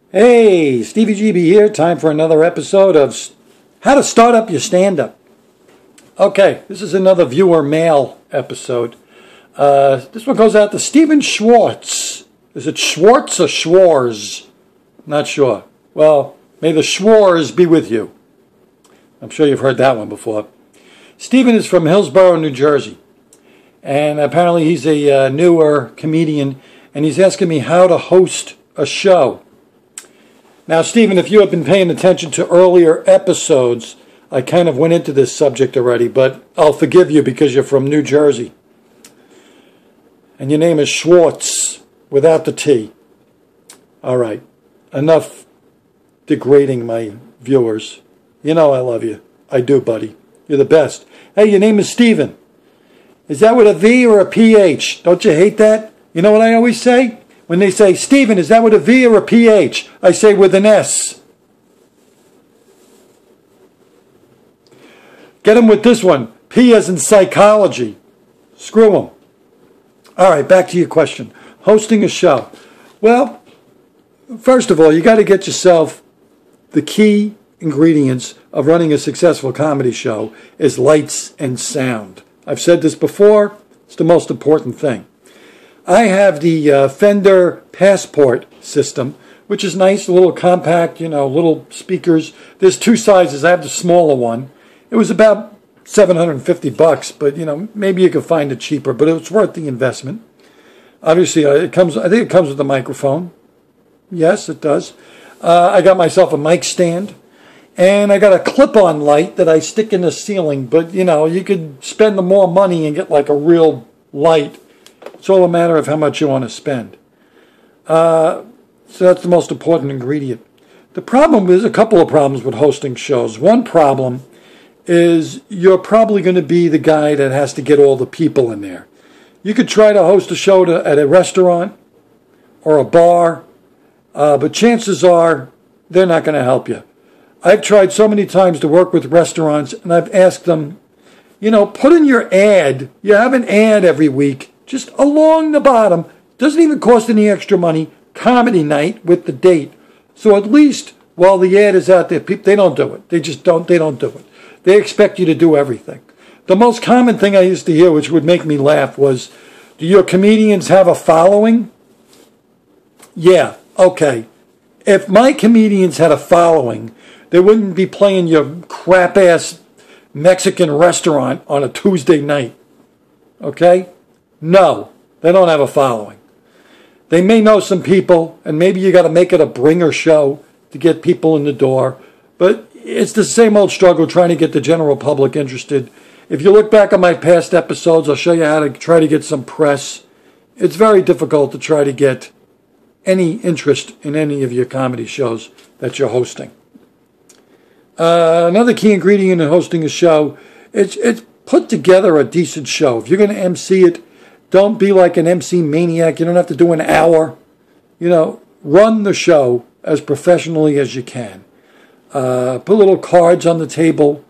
Hey, Stevie GB here. Time for another episode of How to Start Up Your Stand-Up. Okay, this is another viewer mail episode. This one goes out to Steve Schwarz. Is it Schwartz or Schwarz? Not sure. Well, may the Schwarz be with you. I'm sure you've heard that one before. Stephen is from Hillsborough, New Jersey. And apparently he's a newer comedian. And he's asking me how to host a show. Now, Stephen, if you have been paying attention to earlier episodes, I kind of went into this subject already, but I'll forgive you because you're from New Jersey. And your name is Schwartz, without the T. All right, enough degrading my viewers. You know I love you. I do, buddy. You're the best. Hey, your name is Stephen. Is that with a V or a PH? Don't you hate that? You know what I always say? When they say, Stephen, is that with a V or a PH? I say with an S. Get him with this one. P as in psychology. Screw him. All right, back to your question. Hosting a show. Well, first of all, you got to get yourself the key ingredients of running a successful comedy show is lights and sound. I've said this before. It's the most important thing. I have the Fender Passport system, which is nice, a little compact, little speakers. There's two sizes. I have the smaller one. It was about $750, but maybe you could find it cheaper, but it's worth the investment. Obviously, I think it comes with a microphone. Yes, it does. I got myself a mic stand, and I got a clip-on light that I stick in the ceiling, but you could spend more money and get like a real light. It's all a matter of how much you want to spend. So that's the most important ingredient. There's a couple of problems with hosting shows. One problem is you're probably going to be the guy that has to get all the people in there. You could try to host a show at a restaurant or a bar, but chances are they're not going to help you. I've tried so many times to work with restaurants, and I've asked them, put in your ad. You have an ad every week. Just along the bottom, doesn't even cost any extra money, comedy night with the date. So at least while the ad is out there, people, they don't do it. They don't do it. They expect you to do everything. The most common thing I used to hear, which would make me laugh, was, do your comedians have a following? Yeah, okay. If my comedians had a following, they wouldn't be playing your crap-ass Mexican restaurant on a Tuesday night. Okay? No, they don't have a following. They may know some people, and maybe you got to make it a bringer show to get people in the door. But it's the same old struggle trying to get the general public interested. If you look back on my past episodes, I'll show you how to try to get some press. It's very difficult to try to get any interest in any of your comedy shows that you're hosting. Another key ingredient in hosting a show, it's put together a decent show. If you're going to MC it, don't be like an MC maniac. You don't have to do an hour. Run the show as professionally as you can. Put little cards on the table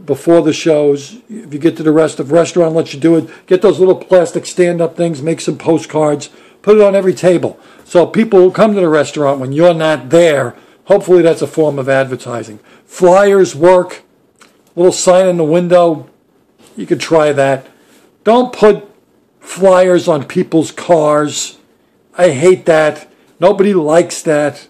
before the shows. If you get to the restaurant lets you do it, get those little plastic stand-up things, make some postcards, put it on every table. So people who come to the restaurant when you're not there, hopefully that's a form of advertising. Flyers work. Little sign in the window. You could try that. Don't put flyers on people's cars. I hate that. Nobody likes that.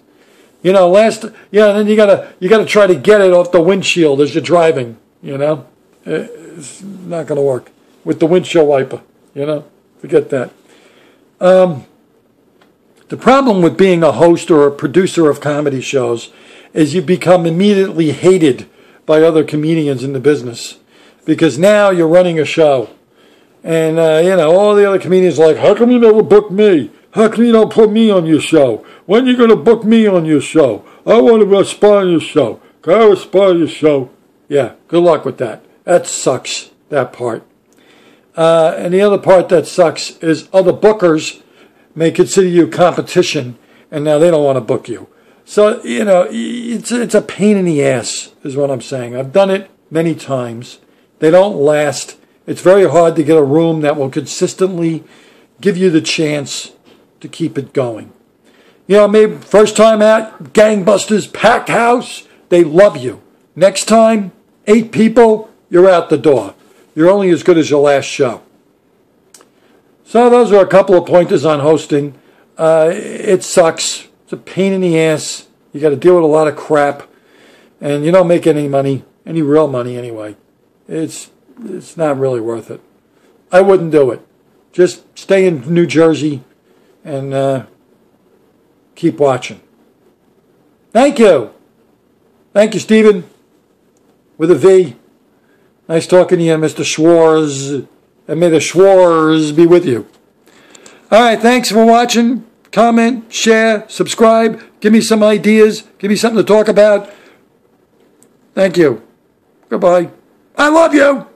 And then you gotta try to get it off the windshield as you're driving. It's not gonna work with the windshield wiper. Forget that. The problem with being a host or a producer of comedy shows is you become immediately hated by other comedians in the business because now you're running a show. And, all the other comedians are like, how come you never book me? How come you don't put me on your show? When are you going to book me on your show? I want to respond on your show. Can I respond on your show? Yeah, good luck with that. That sucks, that part. And the other part that sucks is other bookers may consider you competition, and now they don't want to book you. So, it's a pain in the ass, is what I'm saying. I've done it many times. They don't last. It's very hard to get a room that will consistently give you the chance to keep it going. You know, maybe first time out, gangbusters, packed house, they love you. Next time, 8 people, you're out the door. You're only as good as your last show. So those are a couple of pointers on hosting. It sucks. It's a pain in the ass. You got to deal with a lot of crap. And you don't make any money, any real money anyway. It's not really worth it. I wouldn't do it. Just stay in New Jersey and keep watching. Thank you. Thank you, Stephen, with a V. Nice talking to you, Mr. Schwarz. And may the Schwarz be with you. All right, thanks for watching. Comment, share, subscribe. Give me some ideas. Give me something to talk about. Thank you. Goodbye. I love you.